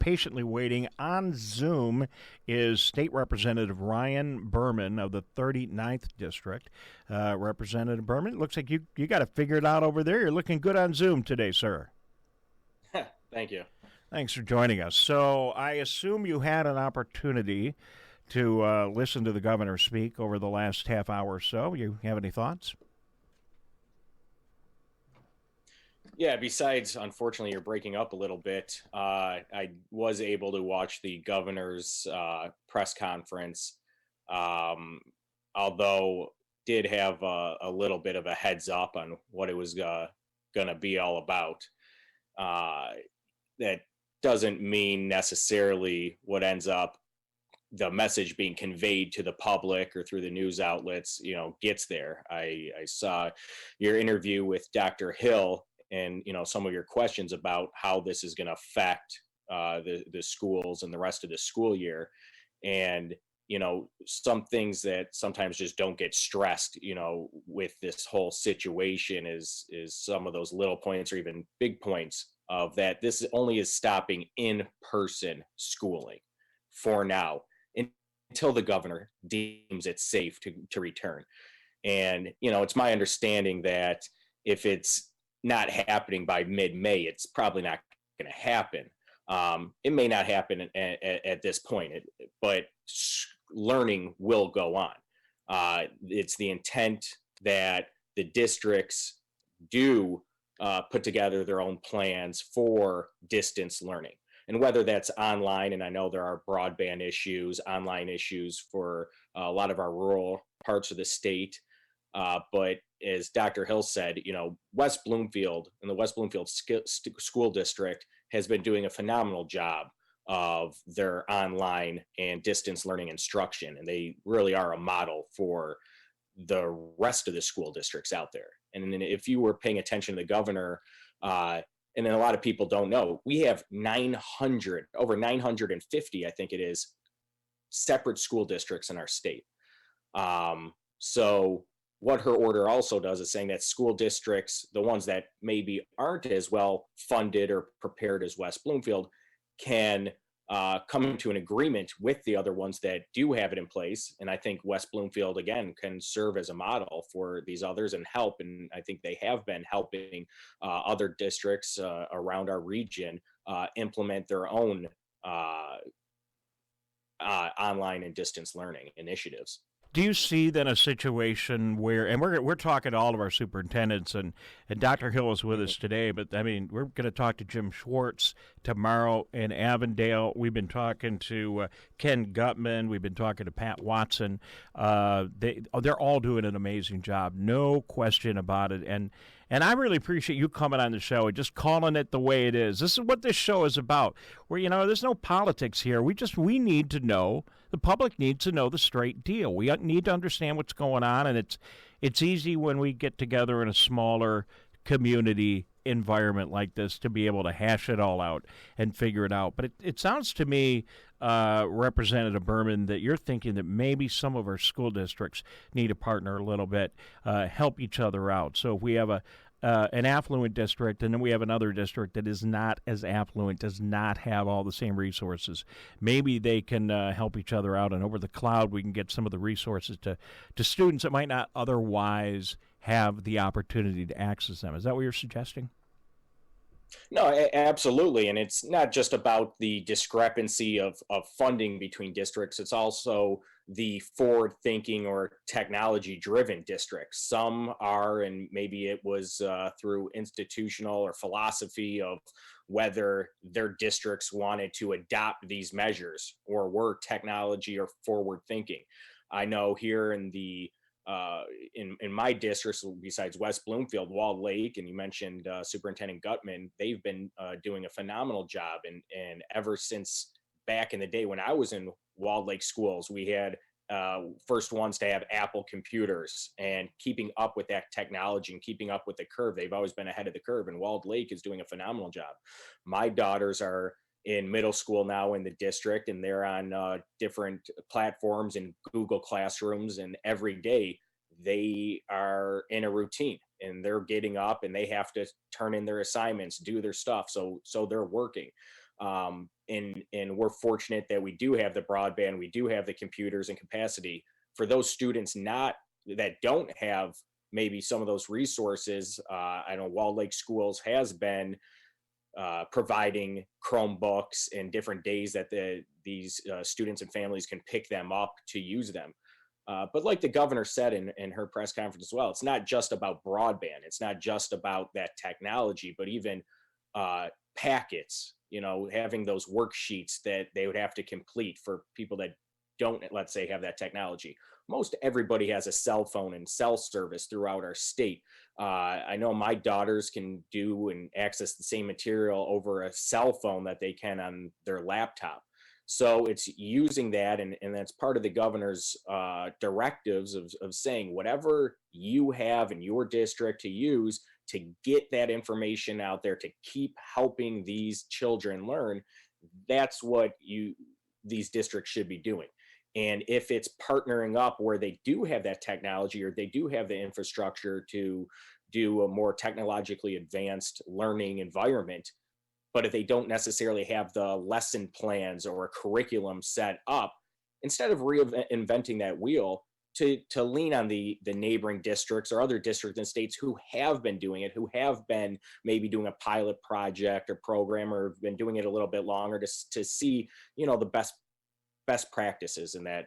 patiently waiting on Zoom is State Representative Ryan Berman of the 39th District. Representative Berman, it looks like you got it figured out over there. You're looking good on Zoom today, sir. Thank you. Thanks for joining us. So I assume you had an opportunity to listen to the governor speak over the last half hour or so. You have any thoughts? Yeah, besides, unfortunately, you're breaking up a little bit. I was able to watch the governor's press conference, although did have a little bit of a heads up on what it was going to be all about. That doesn't mean necessarily what ends up the message being conveyed to the public or through the news outlets, gets there. I saw your interview with Dr. Hill and, some of your questions about how this is going to affect the schools and the rest of the school year. And, some things that sometimes just don't get stressed, with this whole situation is some of those little points or even big points of that this only is stopping in-person schooling for now until the governor deems it safe to return. And, it's my understanding that if it's not happening by mid-May, it's probably not going to happen. It may not happen at this point, but learning will go on. It's the intent that the districts do put together their own plans for distance learning. And whether that's online, and I know there are broadband issues, online issues for a lot of our rural parts of the state. But as Dr. Hill said, West Bloomfield and the West Bloomfield School District has been doing a phenomenal job of their online and distance learning instruction. And they really are a model for the rest of the school districts out there. And then if you were paying attention to the governor, and then a lot of people don't know, we have over 950, I think it is, separate school districts in our state. So what her order also does is saying that school districts, the ones that maybe aren't as well funded or prepared as West Bloomfield, can come into an agreement with the other ones that do have it in place. And I think West Bloomfield, again, can serve as a model for these others and help. And I think they have been helping other districts around our region implement their own online and distance learning initiatives. Do you see then a situation where, and we're talking to all of our superintendents, and Dr. Hill is with us today, but I mean, we're going to talk to Jim Schwartz tomorrow in Avondale. We've been talking to Ken Gutman. We've been talking to Pat Watson. They're all doing an amazing job, no question about it. And I really appreciate you coming on the show and just calling it the way it is. This is what this show is about. Where, there's no politics here. We need to know, the public needs to know the straight deal. We need to understand what's going on, and it's easy when we get together in a smaller community environment like this to be able to hash it all out and figure it out. But it sounds to me, Representative Berman, that you're thinking that maybe some of our school districts need to partner a little bit, help each other out. So if we have an affluent district, and then we have another district that is not as affluent, does not have all the same resources. Maybe they can help each other out, and over the cloud we can get some of the resources to students that might not otherwise have the opportunity to access them. Is that what you're suggesting? No, absolutely. And it's not just about the discrepancy of funding between districts. It's also the forward-thinking or technology-driven districts. Some are, and maybe it was through institutional or philosophy of whether their districts wanted to adopt these measures or were technology or forward-thinking. I know here in the in my districts, besides West Bloomfield, Walled Lake, and you mentioned Superintendent Gutman, they've been doing a phenomenal job. And ever since back in the day when I was in Walled Lake schools, we had first ones to have Apple computers, and keeping up with that technology and keeping up with the curve. They've always been ahead of the curve, and Walled Lake is doing a phenomenal job. My daughters are in middle school now in the district, and they're on different platforms in Google Classrooms, and every day they are in a routine, and they're getting up and they have to turn in their assignments, do their stuff. So they're working. And we're fortunate that we do have the broadband, we do have the computers and capacity for those students not that don't have maybe some of those resources. I know Walled Lake Schools has been providing Chromebooks and different days that these students and families can pick them up to use them. But like the governor said in her press conference as well, it's not just about broadband. It's not just about that technology, but even packets, having those worksheets that they would have to complete for people that don't, let's say, have that technology. Most everybody has a cell phone and cell service throughout our state. I know my daughters can do and access the same material over a cell phone that they can on their laptop. So it's using that, and that's part of the governor's directives of saying whatever you have in your district to use to get that information out there, to keep helping these children learn. That's what these districts should be doing. And if it's partnering up where they do have that technology or they do have the infrastructure to do a more technologically advanced learning environment, but if they don't necessarily have the lesson plans or a curriculum set up, instead of reinventing that wheel, to lean on the neighboring districts or other districts and states who have been doing it, who have been maybe doing a pilot project or program or have been doing it a little bit longer to see, the best practices in that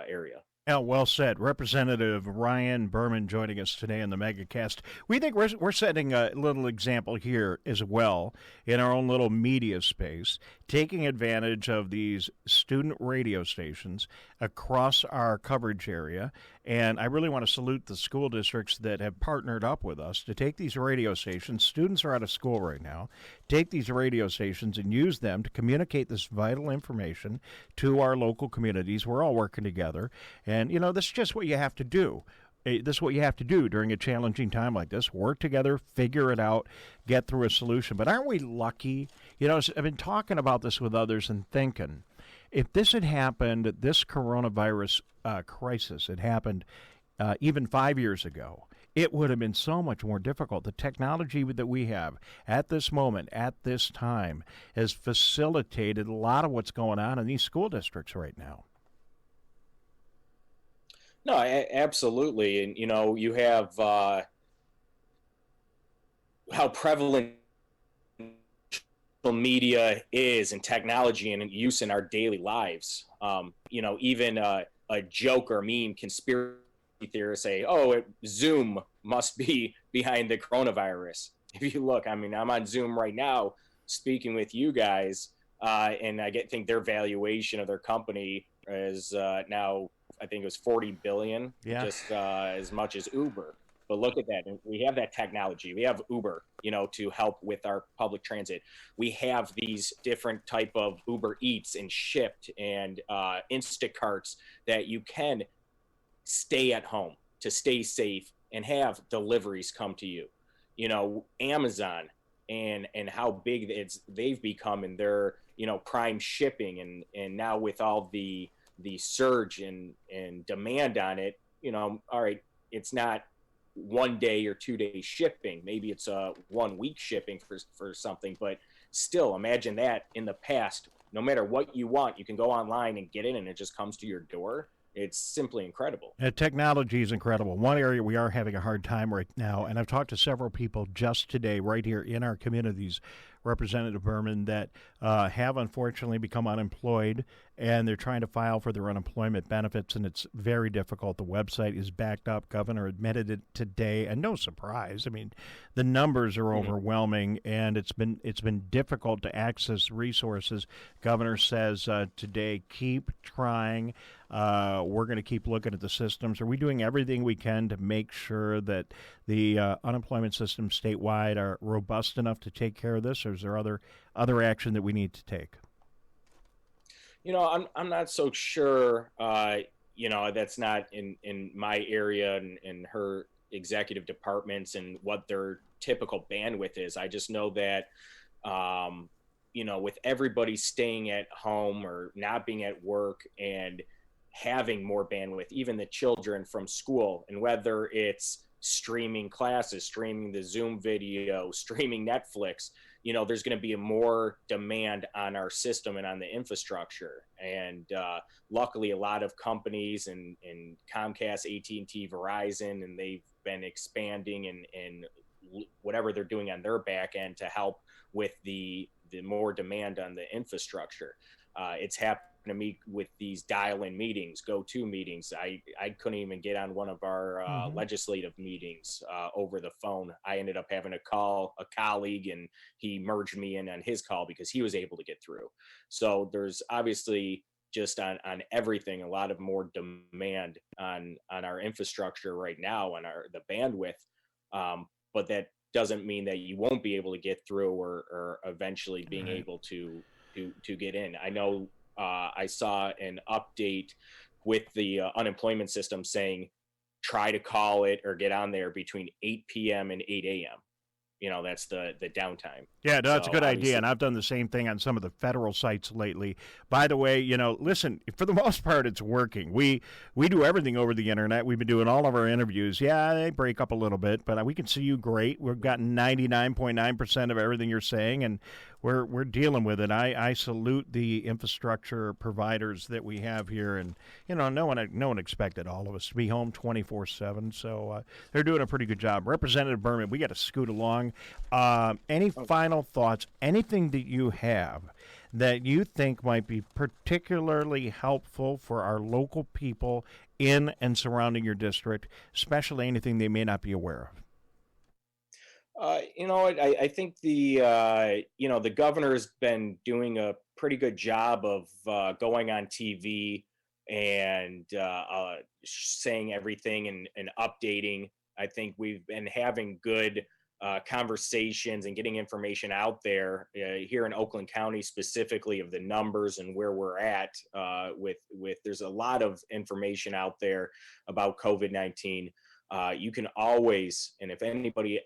area. Well said. Representative Ryan Berman joining us today on the Megacast. We think we're setting a little example here as well in our own little media space, taking advantage of these student radio stations across our coverage area. And I really want to salute the school districts that have partnered up with us to take these radio stations. Students are out of school right now. Take these radio stations and use them to communicate this vital information to our local communities. We're all working together. And, this is just what you have to do. This is what you have to do during a challenging time like this. Work together, figure it out, get through a solution. But aren't we lucky? I've been talking about this with others and thinking, if this had happened, this coronavirus crisis had happened even 5 years ago, it would have been so much more difficult. The technology that we have at this moment, at this time, has facilitated a lot of what's going on in these school districts right now. No, absolutely. And, you have how prevalent media is and technology and use in our daily lives. Even a joke or meme conspiracy theorists say, Zoom must be behind the coronavirus. If you look, I'm on Zoom right now speaking with you guys, and I think their valuation of their company is now, I think it was 40 billion, just as much as Uber. But look at that. And we have that technology. We have Uber, to help with our public transit. We have these different type of Uber Eats and Shipt and Instacarts that you can stay at home to stay safe and have deliveries come to you. Amazon and how big they've become in their, prime shipping. And now with all the surge and demand on it, all right, it's not 1 day or 2 day shipping. Maybe it's a 1 week shipping for something, but still imagine that in the past, no matter what you want, you can go online and get it and it just comes to your door. It's simply incredible. Technology is incredible. One area we are having a hard time right now, and I've talked to several people just today right here in our communities, Representative Berman, that have unfortunately become unemployed, and they're trying to file for their unemployment benefits, and it's very difficult. The website is backed up. Governor admitted it today, and no surprise. The numbers are overwhelming, and it's been difficult to access resources. Governor says today, keep trying. We're going to keep looking at the systems. Are we doing everything we can to make sure that the unemployment systems statewide are robust enough to take care of this, or is there other action that we need to take? I'm not so sure. That's not in my area and her executive departments and what their typical bandwidth is. I just know that, with everybody staying at home or not being at work and having more bandwidth, even the children from school, and whether it's streaming classes, streaming the Zoom video, streaming Netflix, there's going to be a more demand on our system and on the infrastructure. And luckily, a lot of companies and Comcast, AT&T, Verizon, and they've been expanding and whatever they're doing on their back end to help with the more demand on the infrastructure. It's happened to me with these dial-in meetings, go-to meetings. I couldn't even get on one of our legislative meetings over the phone. I ended up having to call a colleague, and he merged me in on his call because he was able to get through. So there's obviously just on everything a lot of more demand on our infrastructure right now, on the bandwidth. But that doesn't mean that you won't be able to get through or eventually being able to get in. I know I saw an update with the unemployment system saying try to call it or get on there between 8 p.m. and 8 a.m. That's the downtime. Yeah, no, that's a good idea, and I've done the same thing on some of the federal sites lately. By the way, listen, for the most part, it's working. We do everything over the internet. We've been doing all of our interviews. Yeah, they break up a little bit, but we can see you great. We've got 99.9% of everything you're saying, and we're dealing with it. I salute the infrastructure providers that we have here, and no one expected all of us to be home 24/7, so they're doing a pretty good job. Representative Berman, we got to scoot along. Any final thoughts? Anything that you have that you think might be particularly helpful for our local people in and surrounding your district, especially anything they may not be aware of? I think the governor's been doing a pretty good job of going on TV and saying everything and updating. I think we've been having good conversations and getting information out there here in Oakland County, specifically of the numbers and where we're at with there's a lot of information out there about COVID-19. You can always, and if anybody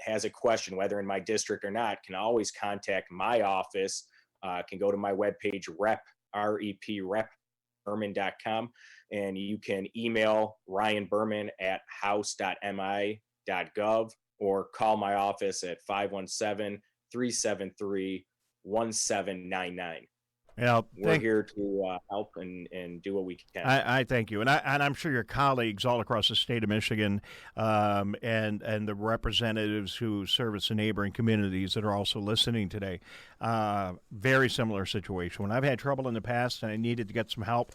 has a question, whether in my district or not, can always contact my office, can go to my webpage, represberman.com, and you can email Ryan Berman at house.mi.gov or call my office at 517-373-1799. Yeah, we're here to help and do what we can. I thank you, and I'm sure your colleagues all across the state of Michigan, and the representatives who service the neighboring communities that are also listening today. Very similar situation. When I've had trouble in the past and I needed to get some help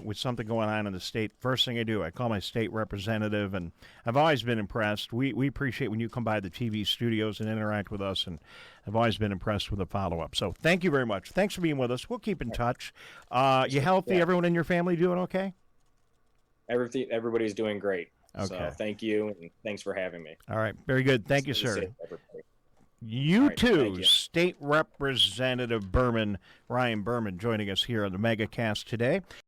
with something going on in the state, first thing I do, I call my state representative, and I've always been impressed. We appreciate when you come by the TV studios and interact with us, and I've always been impressed with the follow-up. So thank you very much. Thanks for being with us. We'll keep in touch. You healthy? Yeah. Everyone in your family doing okay? Everybody's doing great. Okay. So thank you, and thanks for having me. All right. Very good. Thank you, sir. You too, State Representative Berman, Ryan Berman, joining us here on the Megacast today.